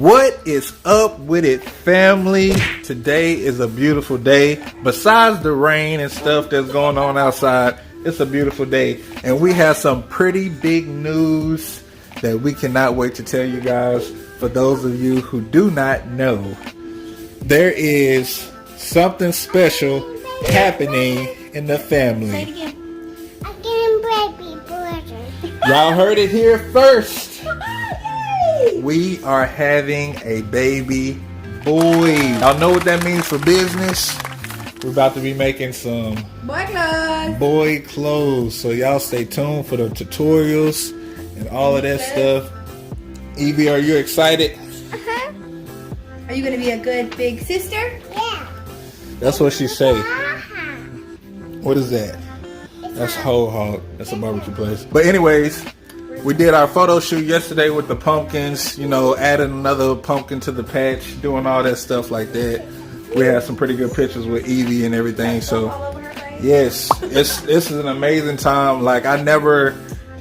What is up with it, family? Today is a beautiful day. Besides the rain and stuff that's going on outside, it's a beautiful day. And we have some pretty big news that we cannot wait to tell you guys. For those of you who do not know, there is something special happening in the family. Say it again. I'm getting baby brother. Y'all heard it here first. Yay! We are having a baby boy. Y'all know what that means for business? We're about to be making some boy clothes. So y'all stay tuned for the tutorials and all of that stuff. Evie, are you excited? Uh-huh. Are you going to be a good big sister? Yeah. That's what she say. Uh-huh. What is that? That's Whole Hog. That's a barbecue place. But anyways, we did our photo shoot yesterday with the pumpkins, you know, adding another pumpkin to the patch, doing all that stuff like that. We had some pretty good pictures with Evie and everything. So, yes, this is an amazing time. Like, I never,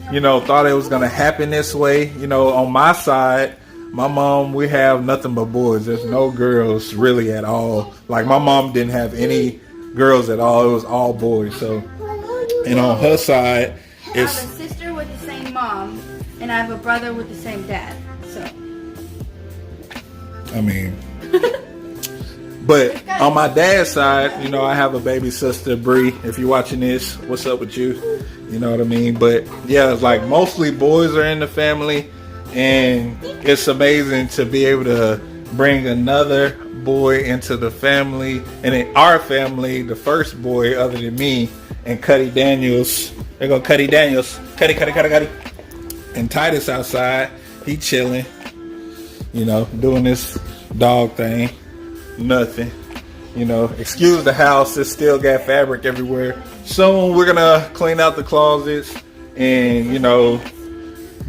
thought it was going to happen this way. On my side, my mom, we have nothing but boys. There's no girls really at all. Like, my mom didn't have any girls at all. It was all boys. So, and on her side, I have a sister with the same mom, and I have a brother with the same dad. So, I mean, but on my dad's side, I have a baby sister, Bree. If you're watching this, what's up with you? You know what I mean? But yeah, it's like mostly boys are in the family, and it's amazing to be able to bring another boy into the family. And in our family, the first boy other than me and Cuddy Daniels, there go Cuddy Daniels, Cuddy. And Titus outside, he chilling, doing this dog thing. Nothing. Excuse the house, it's still got fabric everywhere. Soon we're gonna clean out the closets and,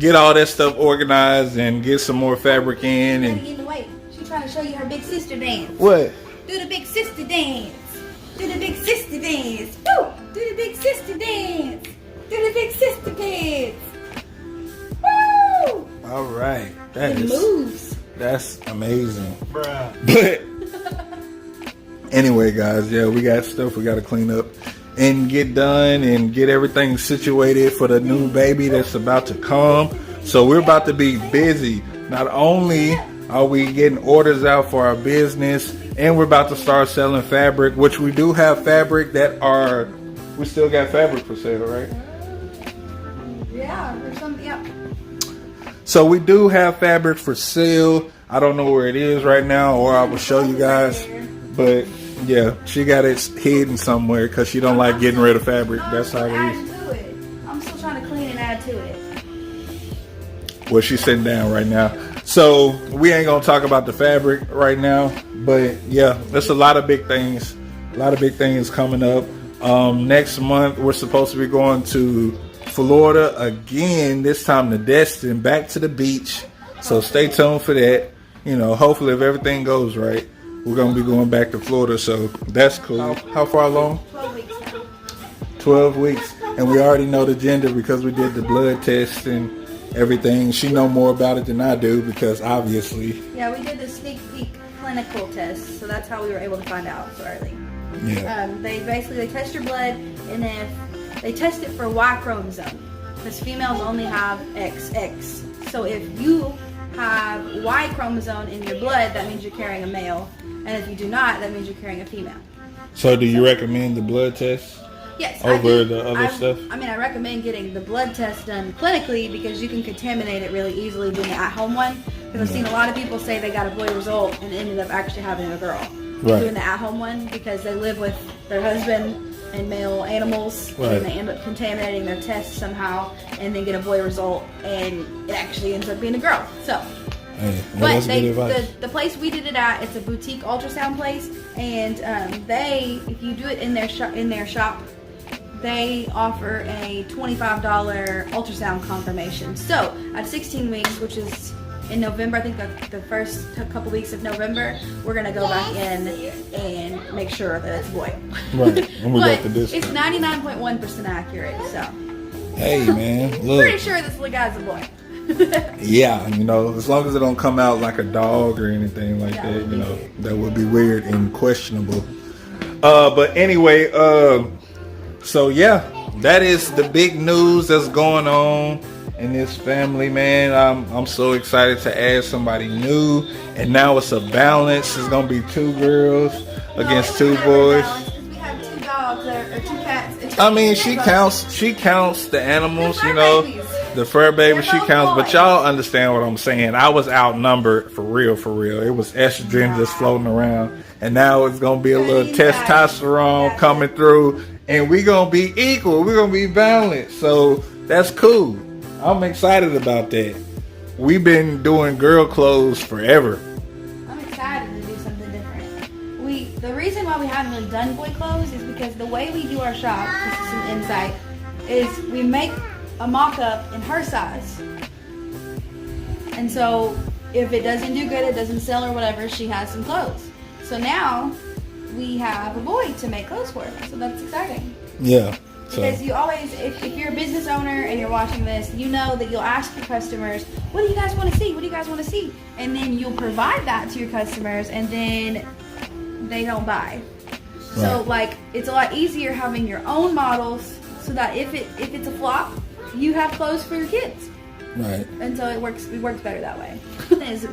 get all that stuff organized and get some more fabric in. And in the way. She's trying to show you her big sister dance. what? Do the big sister dance. Do the big sister dance. Woo! Do the big sister dance. Do the big sister dance. Woo! All right. It moves. That's amazing. But anyway, guys, yeah, we got stuff we got to clean up and get done and get everything situated for the new baby that's about to come. So we're about to be busy. Not only are we getting orders out for our business, and we're about to start selling fabric, which we do have fabric we still got fabric for sale, right? Yeah, there's some, yeah. So we do have fabric for sale. I don't know where it is right now, or I will show you guys. But yeah, she got it hidden somewhere because she don't like getting rid of fabric. That's how it is. I'm still trying to clean and add to it. Well, she's sitting down right now. So we ain't gonna talk about the fabric right now. But yeah, there's a lot of big things. A lot of big things coming up. Next month we're supposed to be going to Florida again. This time to Destin, back to the beach. So stay tuned for that. Hopefully if everything goes right, we're going to be going back to Florida, so that's cool. How far along? 12 weeks now. 12 weeks. And we already know the gender because we did the blood test and everything. She know more about it than I do because obviously. Yeah, we did the sneak peek clinical test, so that's how we were able to find out so early. Yeah. They test your blood, and if they test it for Y chromosome, because females only have XX. So if you have Y chromosome in your blood, that means you're carrying a male. And if you do not, that means you're carrying a female. So do you recommend the blood test? Yes. Over the other stuff? I recommend getting the blood test done clinically because you can contaminate it really easily doing the at-home one. Because I've seen a lot of people say they got a boy result and ended up actually having a girl. Right. Doing the at-home one because they live with their husband and male animals, right. And they end up contaminating their test somehow and then get a boy result and it actually ends up being a girl. So, hey, well, but the place we did it at, it's a boutique ultrasound place, and if you do it in their shop, they offer a $25 ultrasound confirmation. So at 16 weeks, which is in November, I think the first couple weeks of November, we're gonna go back in and make sure that it's a boy. Right, and we got the discount. It's 99.1% accurate, so. Hey man, look. Pretty sure this little guy's a boy. Yeah, you know, as long as it don't come out like a dog or anything like That that, would you be know, weird. that would be weird and questionable. But anyway, so yeah, that is the big news that's going on in this family, man. I'm so excited to add somebody new, and now it's a balance. It's gonna be 2 girls against 2 boys. We have 2 dogs or 2 cats. And 2 I mean, dogs. she counts the animals, The fur you know, babies. the fur baby. She They're both counts, but boys. y'all understand what I'm saying. I was outnumbered for real, for real. It was estrogen just floating around, and now it's gonna be a little testosterone coming through, and we gonna be equal. We're gonna be balanced. So that's cool. I'm excited about that. We've been doing girl clothes forever. I'm excited to do something different. The reason why we haven't really done boy clothes is because the way we do our shop, this is some insight, is we make a mock-up in her size. And so if it doesn't do good, it doesn't sell or whatever, she has some clothes. So now we have a boy to make clothes for. So that's exciting. Yeah. So Because you always, if you're a business owner and you're watching this, you know that you'll ask your customers, what do you guys want to see? What do you guys want to see? And then you'll provide that to your customers, and then they don't buy. So Right. like, it's a lot easier having your own models, so that if it's a flop, you have clothes for your kids. right. And so it works better that way.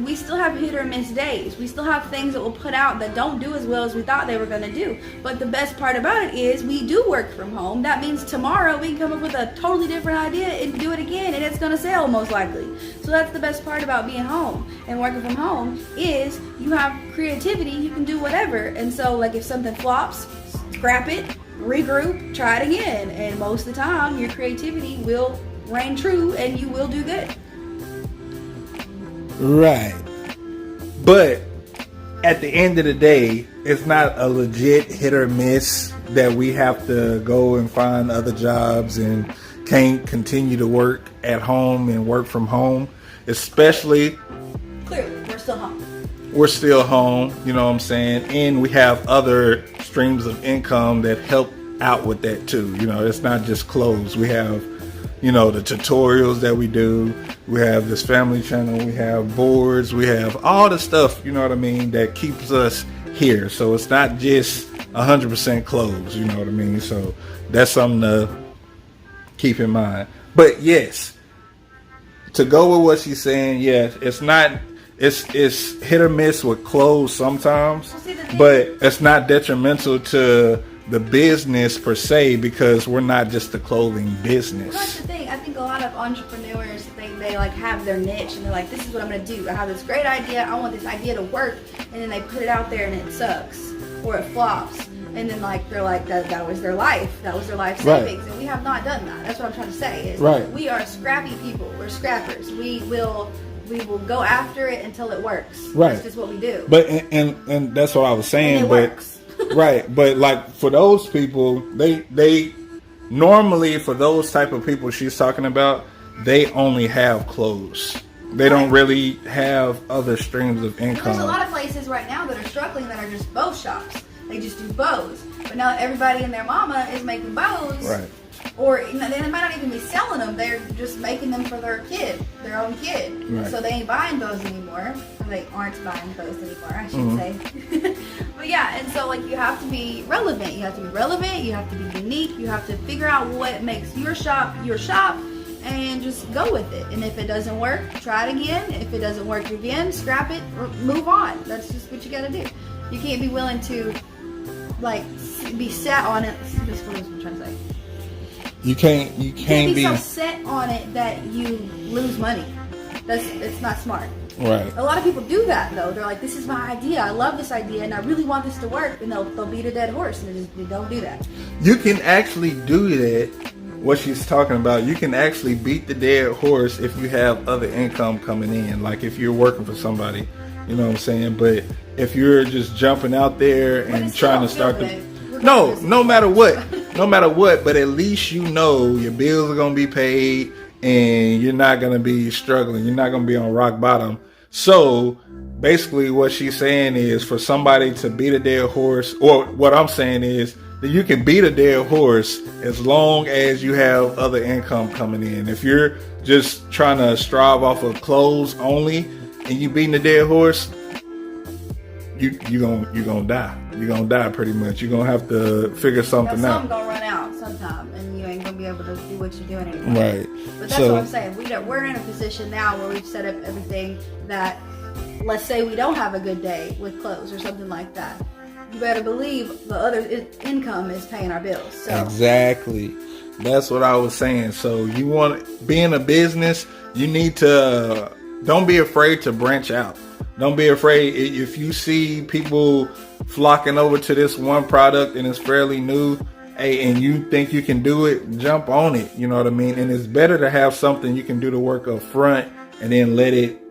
We still have hit or miss days. We still have things that we'll put out that don't do as well as we thought they were going to do. But the best part about it is we do work from home. That means tomorrow we can come up with a totally different idea and do it again, and it's going to sell most likely. So that's the best part about being home and working from home, is you have creativity. You can do whatever. And so like if something flops, scrap it, regroup, try it again. And most of the time your creativity will reign true and you will do good. Right. But at the end of the day, it's not a legit hit or miss that we have to go and find other jobs and can't continue to work at home and work from home. Especially, Clearly, we're still home. we're still home, you know what I'm saying? And we have other streams of income that help out with that too. You know, it's not just clothes. We have, you know, the tutorials that we do. We have this family channel. We have boards. We have all the stuff, you know what I mean, that keeps us here. So it's not just 100% clothes, you know what I mean? So that's something to keep in mind. But yes, to go with what she's saying, yes, it's hit or miss with clothes sometimes, Well, see, the thing- but it's not detrimental to the business per se, because we're not just the clothing Well, that's business. the thing. I think a lot of entrepreneurs, they like have their niche and they're like, this is what I'm going to do. I have this great idea. I want this idea to work. And then they put it out there and it sucks or it flops. And then like they're like, that was their life. That was their life Right. savings. And we have not done that. That's what I'm trying to say. Is Right. We are scrappy people. We're scrappers. We will go after it until it works. Right. That's just what we do. But and that's what I was saying. And it but works. right, but like for those people, they normally, for those type of people she's talking about, they only have clothes. They don't really have other streams of There's a income. lot of places right now that are struggling that are just bow shops. They just do bows. But now everybody and their mama is making bows. Right. Or they might not even be selling them. They're just making them for their kid, their own kid. Right. So they ain't buying bows anymore. Or they aren't buying bows anymore, I should Mm-hmm. say. But yeah, and so like you have to be relevant. You have to be relevant. You have to be unique. You have to figure out what makes your shop, and just go with it. And if it doesn't work, try it again. If it doesn't work again, scrap it or move on. That's just what you got to do. You can't be willing to like be set on it. That's what I'm trying to say. You can't You can't be be so set on it that you lose money. It's not smart. right. A lot of people do that though. They're like, this is my idea. I love this idea and I really want this to work. And they'll beat a dead horse and they don't do that. You can actually do that. What she's talking about, you can actually beat the dead horse if you have other income coming in. Like if you're working for somebody, you know what I'm saying? But if you're just jumping out there But and it's trying to still start good, no regardless. matter what, but at least you know your bills are going to be paid and you're not going to be struggling. You're not going to be on rock bottom. So basically what she's saying is for somebody to beat a dead horse, or what I'm saying is that you can beat a dead horse as long as you have other income coming in. If you're just trying to strive off of clothes only, and you beating a dead horse, you gonna die. You're gonna die pretty much. You're gonna have to figure something out. Something gonna run out sometime, and you ain't gonna be able to do what you're doing anymore. Right. But that's what I'm saying. We're in a position now where we've set up everything that, let's say we don't have a good day with clothes or something like that. You better believe the other income is paying our bills. So. Exactly. That's what I was saying. So you want, being a business, you need to, don't be afraid to branch out. Don't be afraid if you see people flocking over to this one product and it's fairly new, hey, and you think you can do it, jump on it. You know what I mean? And it's better to have something you can do the work up front and then let it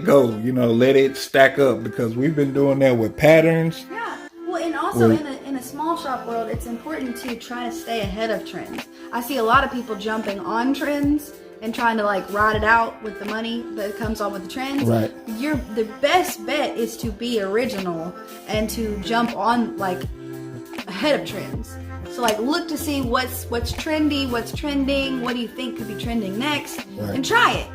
go. You know, let it stack up, because we've been doing that with patterns. Yeah. Well, and also in a small shop world, it's important to try to stay ahead of trends. I see a lot of people jumping on trends and trying to like ride it out with the money that comes on with the trends. Right. The best bet is to be original and to jump on like ahead of trends. So like look to see what's trendy, what's trending, what do you think could be trending next, and try it.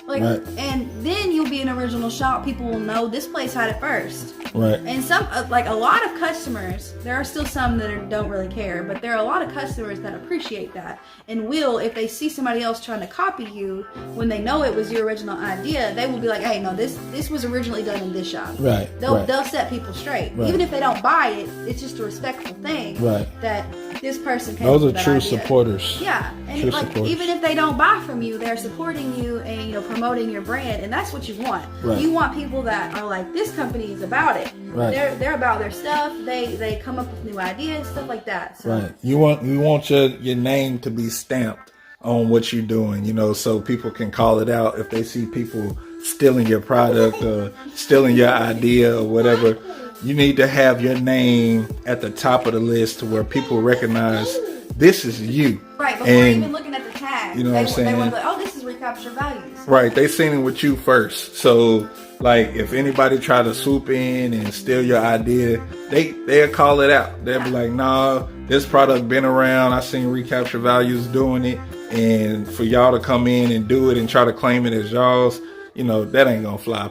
Like, and then you'll be an original shop. People will know this place had it first. Right. And some, like a lot of customers, there are still some that don't really care, but there are a lot of customers that appreciate that and will, if they see somebody else trying to copy you, when they know it was your original idea, they will be like, hey, no, this was originally done in this shop. Right. They'll set people straight. Right. Even if they don't buy it, it's just a respectful thing. Right. That this person came up with that idea. Those are true supporters. Yeah. And true like supporters. Even if they don't buy from you, they're supporting you and promoting your brand, and that's what you want. Right. You want people that are like, this company is about it. Right. They're about their stuff. They come up with new ideas, stuff like that. So. Right. You want your name to be stamped on what you're doing, so people can call it out if they see people stealing your product or stealing your idea or whatever. You need to have your name at the top of the list to where people recognize this is you. Right, before even looking at the tag. You know what I'm saying? They want to be like, oh, this is Recaptured Values. Right, they seen it with you first. So, like, if anybody try to swoop in and steal your idea, they'll call it out. They'll be like, nah, this product been around. I seen Recaptured Values doing it. And for y'all to come in and do it and try to claim it as y'all's, that ain't gonna fly.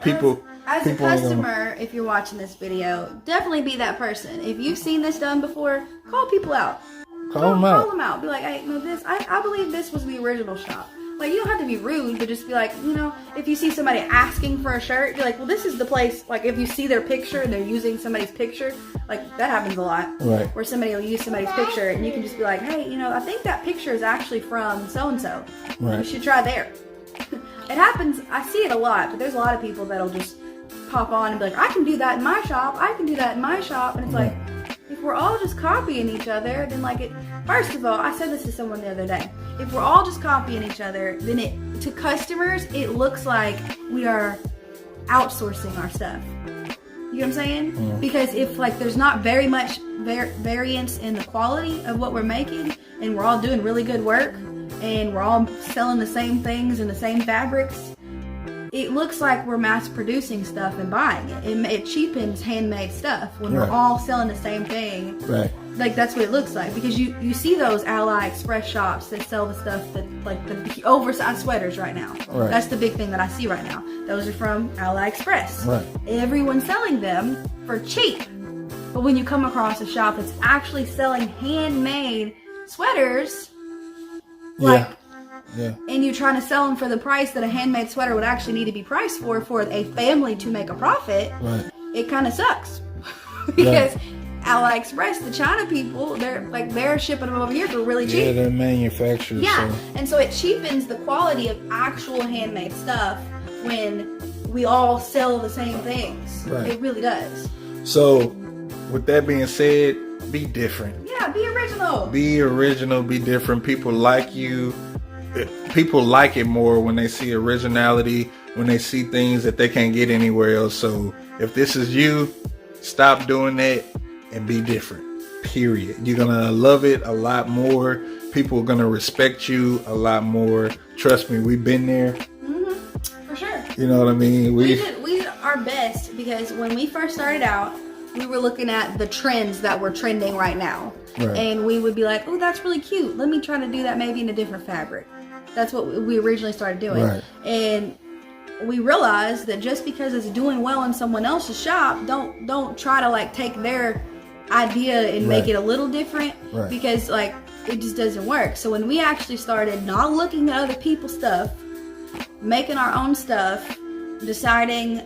As a customer, if you're watching this video, definitely be that person. If you've seen this done before, call people out. Call them out. Be like, hey, no, I believe this was the original shop. Like, you don't have to be rude, but just be like, if you see somebody asking for a shirt, be like, well, this is the place. Like, if you see their picture and they're using somebody's picture, like, that happens a lot. Right. Where somebody will use somebody's picture and you can just be like, hey, I think that picture is actually from so-and-so. Right. You should try there. It happens. I see it a lot, but there's a lot of people that'll just pop on and be like, I can do that in my shop. I can do that in my shop. And it's like, if we're all just copying each other, then first of all, I said this to someone the other day. If we're all just copying each other, then to customers, it looks like we are outsourcing our stuff. You know what I'm saying? Yeah. Because if there's not very much variance in the quality of what we're making, and we're all doing really good work, and we're all selling the same things and the same fabrics, it looks like we're mass producing stuff and buying it. It cheapens handmade stuff when we're all selling the same thing. Right. Like, that's what it looks like, because you see those AliExpress shops that sell the stuff that, like, the oversized sweaters right now. Right. That's the big thing that I see right now. Those are from AliExpress. Right. Everyone's selling them for cheap. But when you come across a shop that's actually selling handmade sweaters, and you're trying to sell them for the price that a handmade sweater would actually need to be priced for a family to make a profit, it kind of sucks. Because AliExpress, the China people, they're shipping them over here for really cheap. Yeah, they're manufacturers. Yeah, and so it cheapens the quality of actual handmade stuff when we all sell the same things. Right. It really does. So, with that being said, be different. Yeah, be original. Be original, be different. People like you. People like it more when they see originality, when they see things that they can't get anywhere else. So if this is you, stop doing that and be different. Period. You're going to love it a lot more. People are going to respect you a lot more. Trust me, we've been there. Mm-hmm. For sure. You know what I mean? We did our best, because when we first started out, we were looking at the trends that were trending right now. Right. And we would be like, oh, that's really cute. Let me try to do that maybe in a different fabric. That's what we originally started doing. Right. And we realized that just because it's doing well in someone else's shop, don't try to like take their idea and make it a little different, because like it just doesn't work. So when we actually started not looking at other people's stuff, making our own stuff, deciding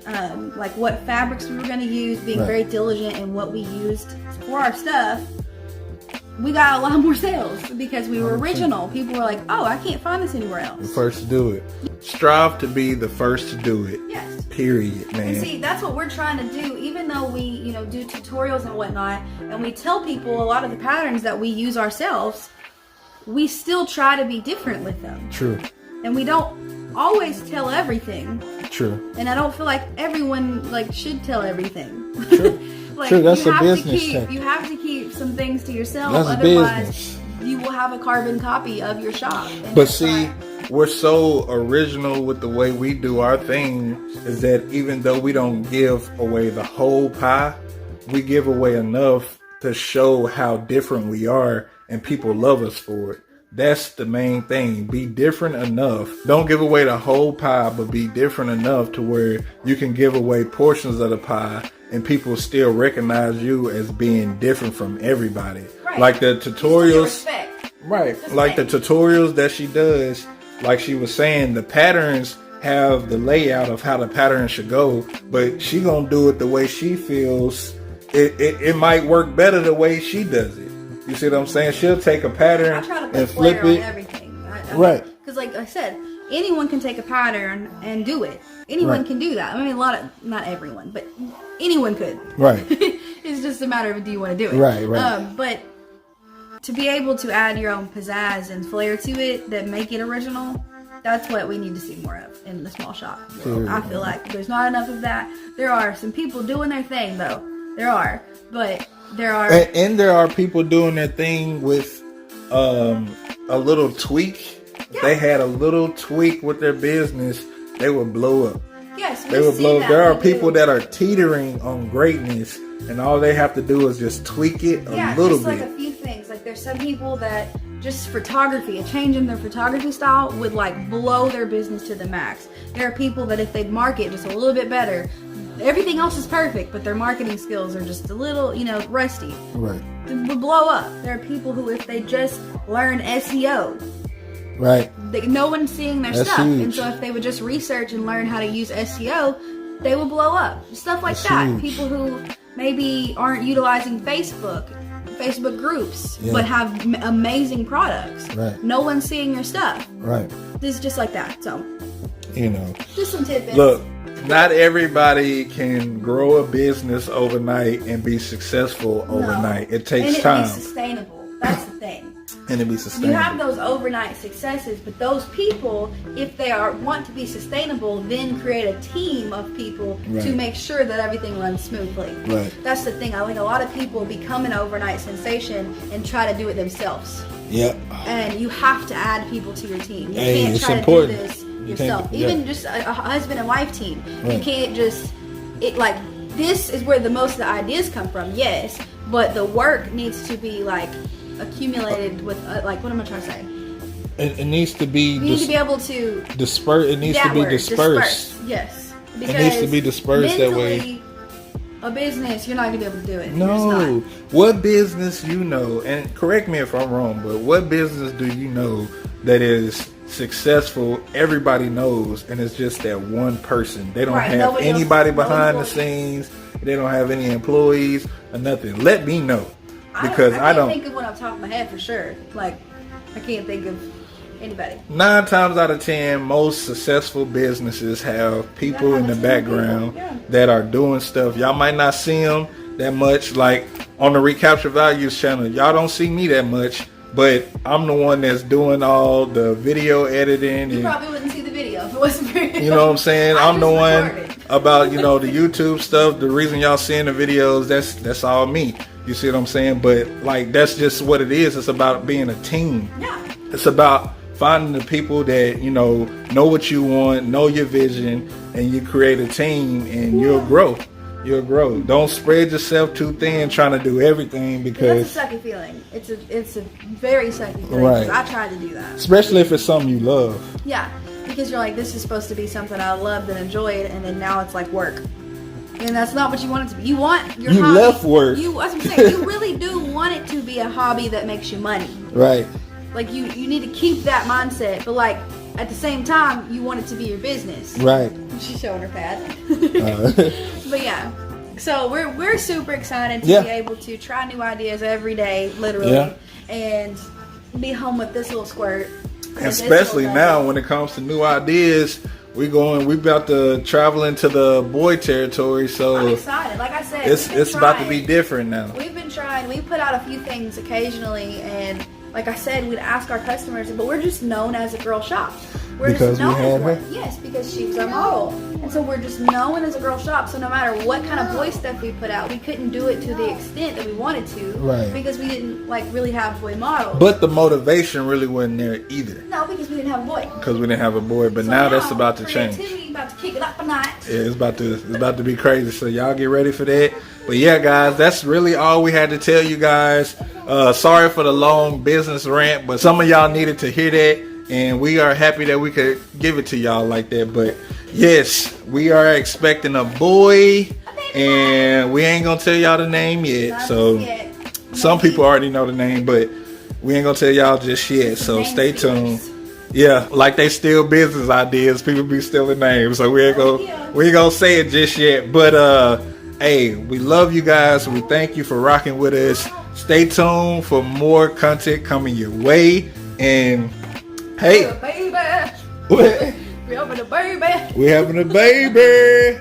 like what fabrics we were going to use, being very diligent in what we used for our stuff, we got a lot more sales because we were original. People were like, oh, I can't find this anywhere else. The first to do it. Strive to be the first to do it. Yes. Period, man. And see, that's what we're trying to do. Even though we, you know, do tutorials and whatnot, and we tell people a lot of the patterns that we use ourselves, we still try to be different with them. True. And we don't always tell everything. True. And I don't feel like everyone like should tell everything. True. Like, True, that's you a have business to keep, you have to keep some things to yourself. That's otherwise business. you will have a carbon copy of your shop. And But that's see, why- we're so original with the way we do our thing, is that even though we don't give away the whole pie, we give away enough to show how different we are, and people love us for it. That's the main thing. Be different enough. Don't give away the whole pie, but be different enough to where you can give away portions of the pie and people still recognize you as being different from everybody. Right. Like the You still get tutorials. respect. Right. Just Like the saying. tutorials that she does, like she was saying, the patterns have the layout of how the pattern should go, but she gonna do it the way she feels. It might work better the way she does it. You see what I'm saying? She'll take a pattern I try to and put flip flair on it. everything. Right. Because like I said, anyone can take a pattern and do it. Anyone Right. can do that. I mean, not everyone, but anyone could. Right. It's just a matter of do you want to do it. Right, right. But to be able to add your own pizzazz and flair to it that make it original, that's what we need to see more of in the small shop world. I feel like there's not enough of that. There are some people doing their thing though. There are. But there are And there are people doing their thing with a little tweak. If they had a little tweak with their business, they would blow up. yes, They we would see blow up. that. There are We do. people that are teetering on greatness, and all they have to do is just tweak it a little just bit. like a few things. Like there's some people that just photography, a change in their photography style would like blow their business to the max. There are people that if they market just a little bit better, everything else is perfect, but their marketing skills are just a little, rusty. Right. It would blow up. There are people who, if they just learn SEO, Right. no one's seeing their That's stuff, and huge. so if they would just research and learn how to use SEO, they would blow up. Stuff like That's that. huge. People who maybe aren't utilizing Facebook groups, Yeah. but have amazing products. Right. No one's seeing your stuff. Right. This is just like that. So, just some tidbits. Look, not everybody can grow a business overnight and be successful overnight. It takes and it time, be sustainable. That's the thing. and it be You sustainable. have those overnight successes, but those people, if they want to be sustainable, then create a team of people Right. to make sure that everything runs smoothly. Right. That's the thing. I think a lot of people become an overnight sensation and try to do it themselves. Yep. And you have to add people to your team. You Hey, can't it's try important. to do this You yourself. can't- yeah. Even just a husband and wife team. You Right. can't just this is where the most of the ideas come from. Yes, but the work needs to be accumulated with what am I trying to say? It needs to be You need to be able to dispersed. It needs to that be word, dispersed. Yes, It needs to be dispersed that way. mentally, a business, you're not gonna be able to do it. You're just No. not. What business and correct me if I'm wrong, but what business do you know that is successful, everybody knows, and it's just that one person? They don't Right, have nobody else- anybody no behind the employees. scenes. They don't have any employees or nothing. Let me know, because I can't think of one off the top of my head for sure. I can't think of anybody. 9 times out of 10, most successful businesses have people in the background that are doing stuff. Y'all might not see them that much, like on the Recaptured Values channel. Y'all don't see me that much, but I'm the one that's doing all the video editing. You And, probably wouldn't see the video if it wasn't for you. you know what I'm saying? I I'm the just one recorded. about, the YouTube stuff. The reason y'all seeing the videos, that's all me. You see what I'm saying? But that's just what it is. It's about being a team. Yeah. It's about finding the people that, know what you want, know your vision, and you create a team and you'll grow. you'll grow. Don't spread yourself too thin trying to do everything, because that's a sucky feeling. It's a very sucky feeling. Right. I tried to do that. Especially if it's something you love. Yeah, because you're like, this is supposed to be something I loved and enjoyed, and then now it's like work. And that's not what you want it to be. You want your hobby. Left work. That's what I'm saying. You really do want it to be a hobby that makes you money. Right. Like you need to keep that mindset, but like at the same time, you want it to be your business. Right. She's showing her pad. But yeah, so we're super excited to be able to try new ideas every day, literally, and be home with this little squirt. Especially now when it comes to new ideas. We about to travel into the boy territory, so I'm excited. Like I said, it's about to be different now. We've been trying. We put out a few things occasionally, and like I said, we'd ask our customers, but we're just known as a girl shop. We're Because just known we had as one. her? Yes, because she was our model, and so we're just known as a girl shop. So no matter what kind of boy stuff we put out, we couldn't do it to the extent that we wanted to, Right. because we didn't like really have boy models. But the motivation really wasn't there either, no, because we didn't have a boy. because we didn't have a boy. But So now that's about to change. creativity about to kick it up a notch. Yeah, it's about to be crazy. So y'all get ready for that. But yeah, guys, that's really all we had to tell you guys. Sorry for the long business rant, but some of y'all needed to hear that, and we are happy that we could give it to y'all like that. But yes, we are expecting a boy, and we ain't gonna tell y'all the name yet. So some people already know the name, but we ain't gonna tell y'all just yet. So stay tuned. Yeah, like they steal business ideas. People be stealing names, so we ain't gonna say it just yet. But hey, we love you guys. We thank you for rocking with us. Stay tuned for more content coming your way. And hey, baby, we having a baby. we having a baby.